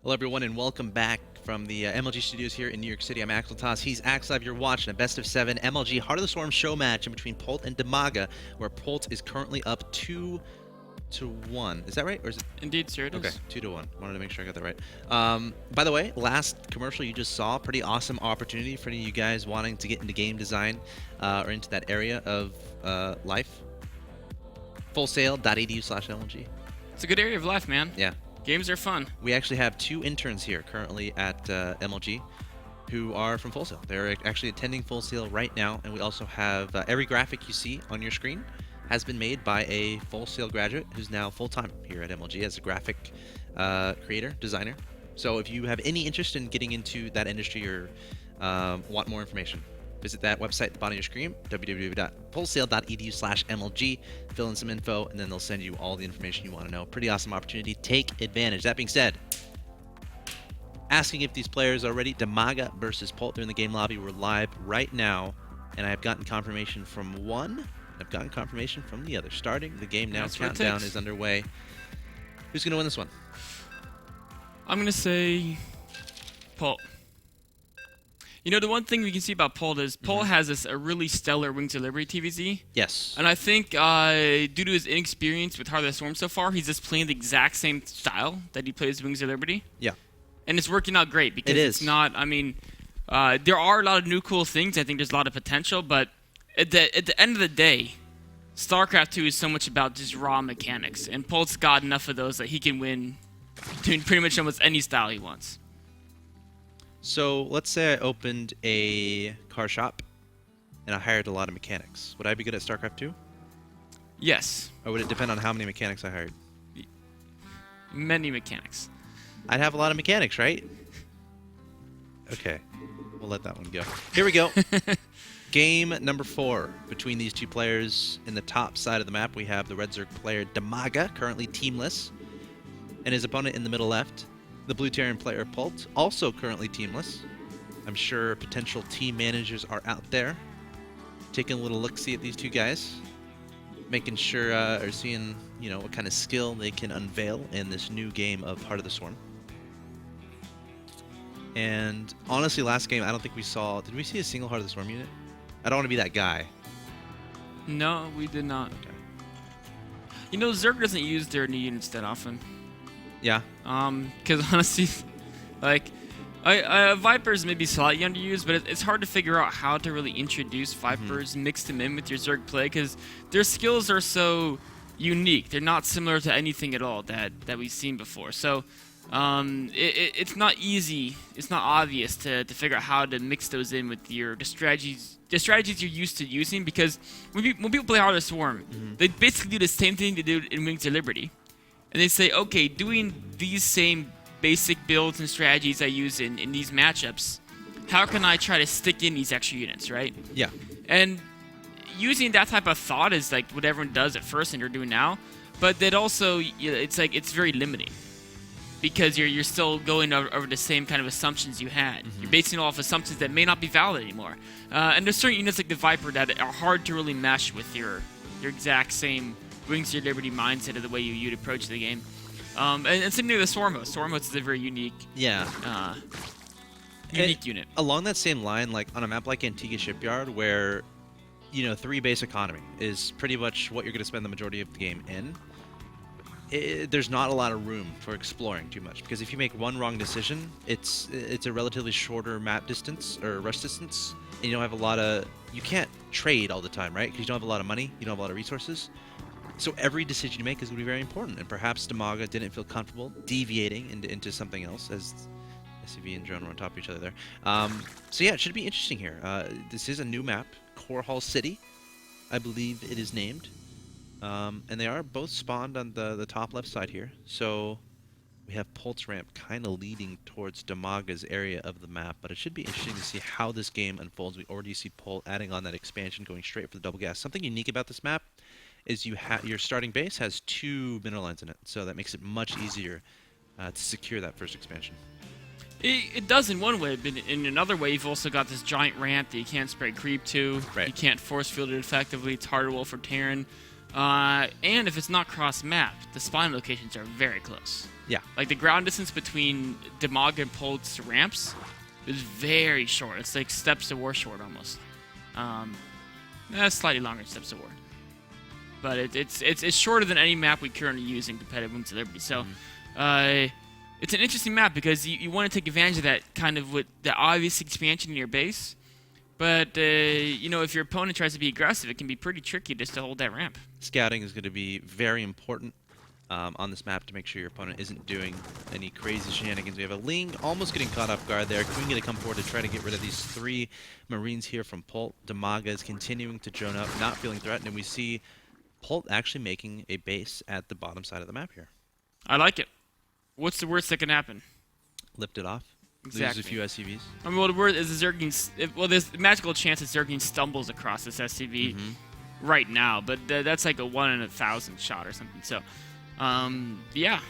Hello, everyone, and welcome back from the MLG studios here in New York City. I'm AxelToss. He's AxLive. You're watching a best of 7 MLG Heart of the Storm show match in between Polt and Dimaga, where Polt is currently up 2-1. Is that right? Or is it? Indeed, sir, it is. Okay, 2-1. Wanted to make sure I got that right. By the way, last commercial you just saw, pretty awesome opportunity for any of you guys wanting to get into game design or into that area of life. Fullsail.edu/MLG. It's a good area of life, man. Yeah. Games are fun. We actually have 2 interns here currently at MLG who are from Full Sail. They're actually attending Full Sail right now, and we also have every graphic you see on your screen has been made by a Full Sail graduate who's now full-time here at MLG as a graphic creator, designer. So if you have any interest in getting into that industry or want more information, visit that website at the bottom of your screen, www.fullsail.edu/MLG. Fill in some info, and then they'll send you all the information you want to know. Pretty awesome opportunity. Take advantage. That being said, asking if these players are ready. Dimaga versus Polt. They're in the game lobby. We're live right now, and I have gotten confirmation from one. I've gotten confirmation from the other. Starting the game now. That's what it Countdown takes. is underway. Who's going to win this one? I'm going to say Polt. You know, the one thing we can see about Polt is Polt has a really stellar Wings of Liberty TVZ. Yes. And I think due to his inexperience with Heart of the Storm so far, he's just playing the exact same style that he plays Wings of Liberty. Yeah. And it's working out great because it's not, I mean, there are a lot of new cool things. I think there's a lot of potential, but at the end of the day, StarCraft 2 is so much about just raw mechanics. And Polt's got enough of those that he can win doing pretty much almost any style he wants. So let's say I opened a car shop and I hired a lot of mechanics. Would I be good at StarCraft 2? Yes. Or would it depend on how many mechanics I hired? Many mechanics. I'd have a lot of mechanics, right? Okay. We'll let that one go. Here we go. Game number 4 between these two players. In the top side of the map, we have the Red Zerg player Dimaga, currently teamless, and his opponent in the middle left, the Blue Terran player Polt, also currently teamless. I'm sure potential team managers are out there taking a little look-see at these two guys, making sure or seeing, you know, what kind of skill they can unveil in this new game of Heart of the Storm. And honestly, last game I don't think we saw. Did we see a single Heart of the Storm unit? I don't want to be that guy. No, we did not. Okay. You know, Zerg doesn't use their new units that often. Yeah. Because honestly, like, Vipers may be slightly underused, but it's hard to figure out how to really introduce Vipers, mix them in with your Zerg play, because their skills are so unique. They're not similar to anything at all that we've seen before. So, it's not easy. It's not obvious to figure out how to mix those in with the strategies you're used to using. Because when people play Heart of the Swarm, they basically do the same thing they do in Wings of Liberty. And they say, okay, doing these same basic builds and strategies I use in these matchups, how can I try to stick in these extra units, right? Yeah. And using that type of thought is like what everyone does at first and you're doing now, but that also, it's like, it's very limiting. Because you're still going over the same kind of assumptions you had. You're basing it off assumptions that may not be valid anymore. And there's certain units like the Viper that are hard to really mesh with your exact same Wings of Liberty mindset of the way you'd approach the game. And same thing with the Swarmos. Swarmos is a very unique, unit. Along that same line, like on a map like Antigua Shipyard, where, you know, 3 base economy is pretty much what you're going to spend the majority of the game in, there's not a lot of room for exploring too much, because if you make one wrong decision, it's a relatively shorter map distance or rush distance, and you don't have a lot of, you can't trade all the time, right? Because you don't have a lot of money, you don't have a lot of resources. So every decision you make is going to be very important, and perhaps Dimaga didn't feel comfortable deviating into something else, as SCV and Drone are on top of each other there. So yeah, it should be interesting here. This is a new map, Core Hall City, I believe it is named. And they are both spawned on the top left side here. So we have Polt's ramp kind of leading towards Dimaga's area of the map, but it should be interesting to see how this game unfolds. We already see Polt adding on that expansion, going straight for the double gas. Something unique about this map is your starting base has 2 mineral lines in it, so that makes it much easier to secure that first expansion. It does in one way, but in another way, you've also got this giant ramp that you can't spread creep to. Right. You can't force field it effectively. It's hard to roll for Terran. And if it's not cross-map, the spawn locations are very close. Yeah. Like the ground distance between Dimaga and Polt's ramps is very short. It's like Steps to War short almost. Slightly longer than Steps to War. But it's shorter than any map we currently use in competitive Wings of Liberty. So it's an interesting map because you want to take advantage of that kind of with the obvious expansion in your base. But, you know, if your opponent tries to be aggressive, it can be pretty tricky just to hold that ramp. Scouting is going to be very important on this map to make sure your opponent isn't doing any crazy shenanigans. We have a Ling almost getting caught off guard there. Queen going to come forward to try to get rid of these 3 Marines here from Polt. Dimaga is continuing to drone up, not feeling threatened, and we see Polt actually making a base at the bottom side of the map here. I like it. What's the worst that can happen? Lift it off. Exactly. Lose a few SCVs. I mean, well, the word is the Zerglings. Well, there's a magical chance that Zergling stumbles across this SCV right now, but that's like a 1 in 1,000 shot or something. So, yeah,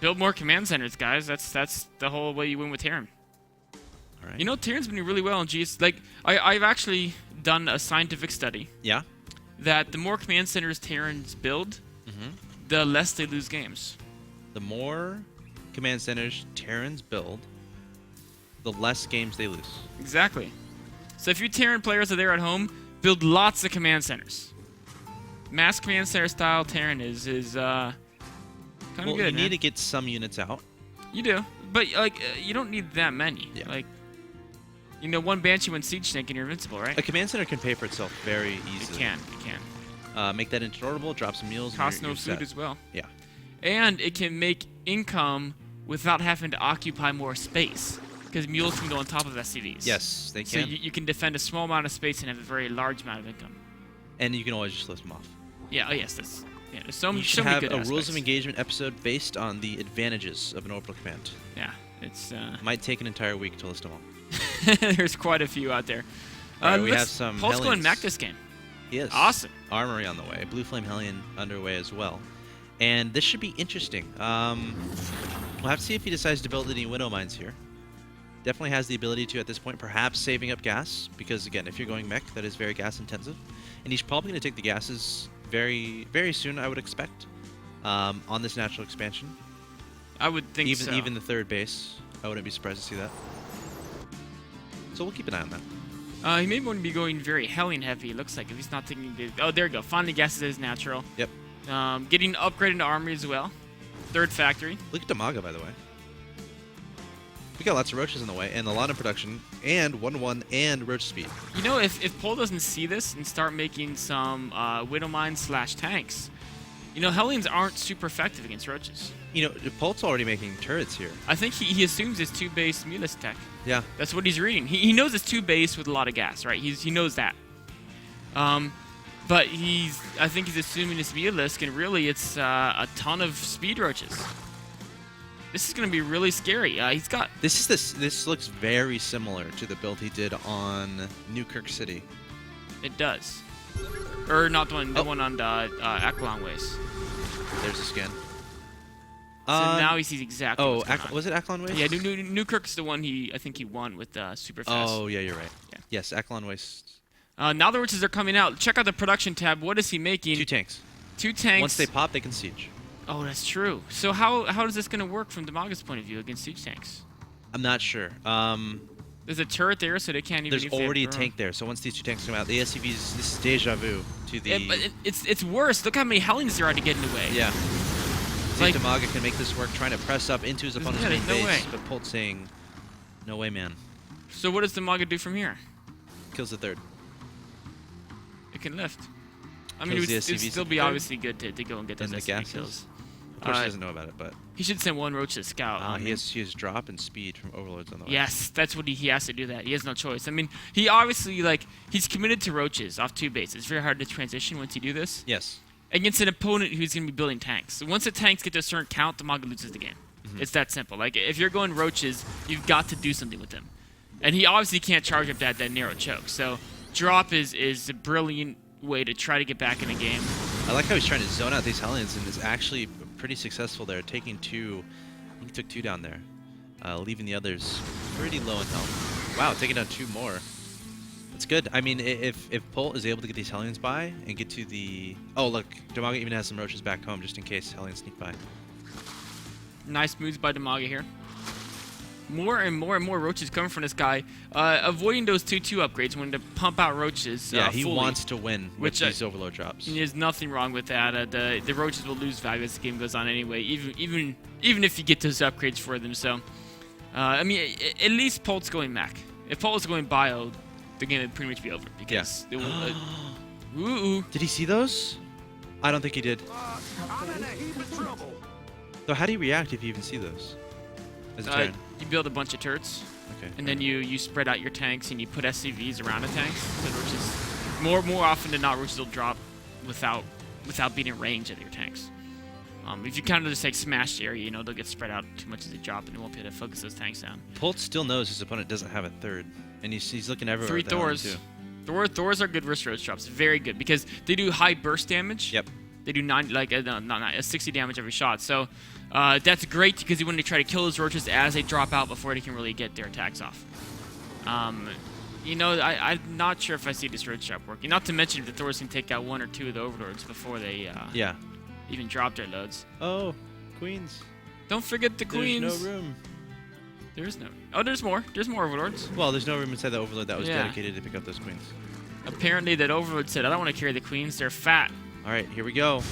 build more command centers, guys. That's the whole way you win with Terran. All right. You know, Terran's been doing really well in GS. Like, I've actually done a scientific study. Yeah. That the more command centers Terrans build, the less they lose games. The more command centers Terrans build, the less games they lose. Exactly. So if you Terran players are there at home, build lots of command centers. Mass command center style Terran is kind of Well, good. you need man. to get some units out. You do, but like you don't need that many. Yeah. Like, you know, 1 Banshee, 1 Siege Tank, and you're invincible, right? A command center can pay for itself very It easily. can. Make that intolerable, drop some mules, Costs and no you're food set. as well. Yeah. And it can make income without having to occupy more space. Because mules can go on top of SCVs. Yes, they So can. you can defend a small amount of space and have a very large amount of income. And you can always just lift them off. Yeah, oh yes, there's so You many should have good a aspects. rules of engagement episode based on the advantages of an orbital command. Yeah, it's Might take an entire week to list them all. there's quite a few out there. Alright, we have some Polt's going Hellions. Mac this game. He is. Awesome. Armory on the way. Blue Flame Hellion underway as well. And this should be interesting. We'll have to see if he decides to build any Widow Mines here. Definitely has the ability to at this point, perhaps saving up gas, because again, if you're going mech, that is very gas intensive. And he's probably going to take the gases very, very soon, I would expect, on this natural expansion. I would think Even so. even the 3rd base, I wouldn't be surprised to see that. So we'll keep an eye on that. He may want to be going very Hellion heavy, it looks like, if he's not taking the... Oh, there you go. Finally gases his natural. Yep. Getting upgraded to Armory as well. 3rd factory. Look at Dimaga, by the way. We got lots of roaches in the way, and a lot of production, and 1-1, and roach speed. You know, if Pol doesn't see this and start making some Widow Mines / tanks, you know, Hellions aren't super effective against roaches. You know, Polt's already making turrets here. I think he assumes it's 2-base Mulus tech. Yeah. That's what he's reading. He knows it's 2-base with a lot of gas, right? He knows that. But I think he's assuming it's Mulus, and really it's a ton of speed roaches. This is going to be really scary. He's got... This looks very similar to the build he did on Newkirk City. It does. Or not the one on Akalon Ways. There's a skin. So now he sees exactly what's going on. Was it Akalon Waste? Yeah, Newkirk's the one I think he won with super fast. Oh, yeah, you're right. Yeah. Yes, Akalon Waste. Now the roaches are coming out. Check out the production tab. What is he making? 2 tanks. 2 tanks. Once they pop, they can siege. Oh, that's true. So how is this going to work from Dimaga's point of view against siege tanks? I'm not sure. There's a turret there, so they can't even... There's already a tank there, so once these 2 tanks come out, the SCVs, this is deja vu to the... Yeah, but it's worse. Look how many Hellions there are to get in the way. Yeah. See if Dimaga can make this work, trying to press up into his opponent's main no base, way. but Polt saying, no way, man. So what does Dimaga do from here? Kills the 3rd. It can lift. I mean, Kills it would the SCVs still at be the 3rd? obviously good to go and get those And the SCV gases? kills. Of course he doesn't know about it, but... He should send 1 roach to scout. he has drop and speed from Overlords on the way. Yes, that's what he has to do that. He has no choice. I mean, he obviously, he's committed to roaches off 2 bases. It's very hard to transition once you do this. Yes. Against an opponent who's going to be building tanks. So once the tanks get to a certain count, Dimaga loses the game. It's that simple. Like, if you're going roaches, you've got to do something with them. And he obviously can't charge up that narrow choke. So drop is a brilliant way to try to get back in the game. I like how he's trying to zone out these Hellions and is actually pretty successful there, taking 2. I think he took 2 down there, leaving the others pretty low in health. Wow, taking down 2 more. It's good. I mean, if Polt is able to get these Hellions by and get to the... Oh, look. Dimaga even has some roaches back home just in case Hellions sneak by. Nice moves by Dimaga here. More and more and more roaches coming from this guy. Avoiding those 2-2 upgrades when to pump out roaches. Yeah, he fully, wants to win with these Overlord drops. There's nothing wrong with that. The roaches will lose value as the game goes on anyway, even if you get those upgrades for them. So, I mean, at least Polt's going mech. If Polt was going bio, the game would pretty much be over because it will. Ooh. Did he see those? I don't think he did. I'm in a heap of trouble. So how do you react if you even see those? As a turn? You build a bunch of turrets, Okay. and then you spread out your tanks and you put SCVs around the tanks. So roaches, more often than not, roaches will drop without being in range of your tanks. If you kind of just like smash the area, they'll get spread out too much as they drop, and they won't be able to focus those tanks down. Polt still knows his opponent doesn't have a third, and he's looking everywhere. 3 with the Hellion, Thors. too. Thors are good risk roach drops. Very good because they do high burst damage. Yep. They do 60 damage every shot. So that's great because you want to try to kill those roaches as they drop out before they can really get their attacks off. I'm not sure if I see this roach drop working. Not to mention if the Thors can take out 1 or 2 of the Overlords before they even drop their loads. Oh, queens. Don't forget the queens. There's no room. There's no. Oh, there's more. There's more Overlords. Well, there's no room inside the Overlord that was dedicated to pick up those queens. Apparently, that Overlord said, "I don't want to carry the queens. They're fat." All right, here we go.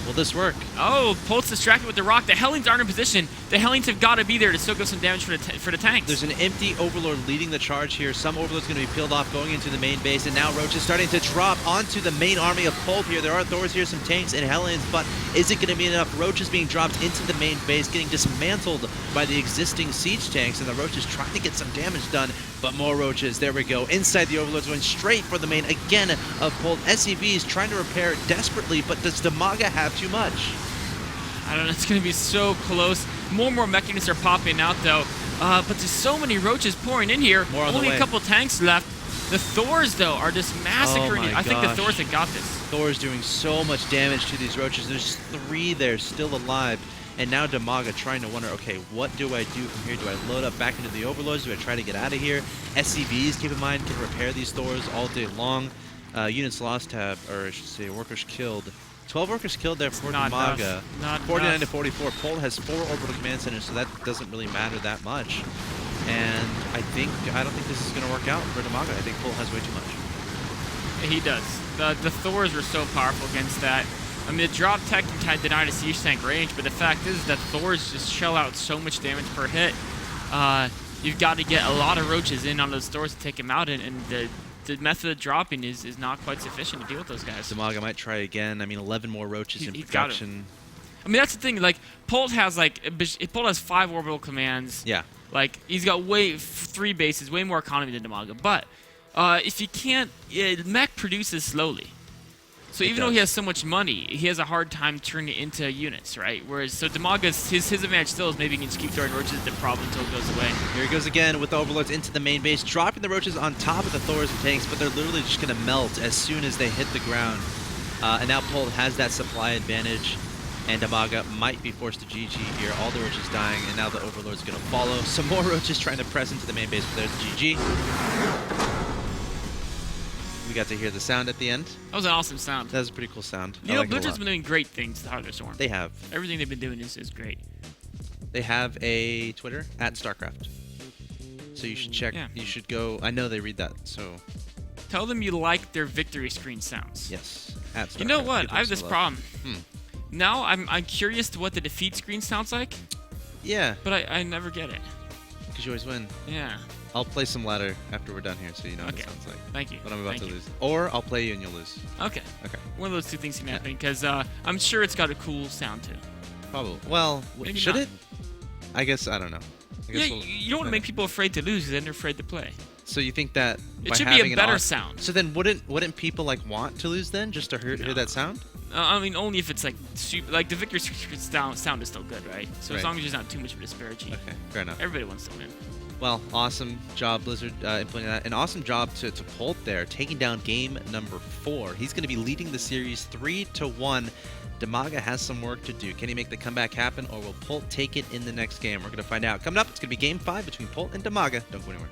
Will this work? Oh, Polt's distracted with the rock. The Hellions aren't in position. The Hellions have got to be there to soak up some damage for the tanks. There's an empty Overlord leading the charge here. Some Overlord's going to be peeled off going into the main base, and now Roach is starting to drop onto the main army of Polt here. There are Thors here, some tanks, and Hellions, but is it going to be enough? Roach is being dropped into the main base, getting dismantled by the existing siege tanks, and the Roach is trying to get some damage done, but more Roaches. There we go. Inside the Overlords, going straight for the main again of Polt. SCVs trying to repair desperately, but does Dimaga have too much? I don't know. It's going to be so close. More and more mechanics are popping out, though. But there's so many roaches pouring in here. More on the Only way. a couple tanks left. The Thors, though, are just massacring it. I think the gosh. Thors have got this. Thor's doing so much damage to these roaches. There's 3 there still alive. And now Dimaga trying to wonder, okay, what do I do from here? Do I load up back into the Overlords? Do I try to get out of here? SCVs, keep in mind, can repair these Thors all day long. Units lost have, or I should say, workers killed. 12 workers killed there for Dimaga. 49 to 44. Polt has 4 orbital command centers, so that doesn't really matter that much. And I don't think this is going to work out for Dimaga. I think Polt has way too much. He does. The Thors were so powerful against that. I mean, the drop tech can kind of deny the siege tank range, but the fact is that Thors just shell out so much damage per hit. You've got to get a lot of roaches in on those Thors to take him out, and the method of dropping is not quite sufficient to deal with those guys. Dimaga might try again. I mean, 11 more roaches in production. I mean, that's the thing. Like, Polt has 5 orbital commands. Yeah. Like, he's got 3 bases, way more economy than Dimaga. But if you can't, mech produces slowly. So even though he has so much money, he has a hard time turning it into units, right? Whereas, so Dimaga's, his advantage still is maybe he can just keep throwing roaches at the problem until it goes away. Here he goes again with the Overlords into the main base, dropping the roaches on top of the Thors and tanks, but they're literally just going to melt as soon as they hit the ground. And now Polt has that supply advantage, and Dimaga might be forced to GG here. All the roaches dying, and now the Overlord's going to follow. Some more roaches trying to press into the main base, but there's the GG. We got to hear the sound at the end. That was an awesome sound. That was a pretty cool sound. You know, Blizzard's been doing great things to Heart of the Storm. They have. Everything they've been doing is great. They have a Twitter, @StarCraft. So you should check. Yeah. You should go. I know they read that, so. Tell them you like their victory screen sounds. Yes. @StarCraft. You know what? Give I have them this some problem. love. Now I'm curious to what the defeat screen sounds like, Yeah, but I never get it. because you always win. Yeah. I'll play some ladder after we're done here, so you know what it Okay. sounds like. Thank you. But I'm about Thank to you. lose. Or I'll play you and you'll lose. Okay. Okay. One of those two things can happen because I'm sure it's got a cool sound too. Probably. Well, Maybe should not. it? I guess, I don't know. I guess Yeah, you don't want to make people afraid to lose because then they're afraid to play. So you think that It by should be having a an better odd- sound. So then wouldn't people like want to lose then just to hear No. that sound? I mean, only if it's like super, like the victory sound is still good, right? So Right. as long as there's not too much of a disparity, Okay, fair enough. everybody wants to win. Well, awesome job, Blizzard, implementing that. An awesome job to Polt there, taking down game number 4. He's going to be leading the series 3-1. Dimaga has some work to do. Can he make the comeback happen, or will Polt take it in the next game? We're going to find out. Coming up, it's going to be game 5 between Polt and Dimaga. Don't go anywhere.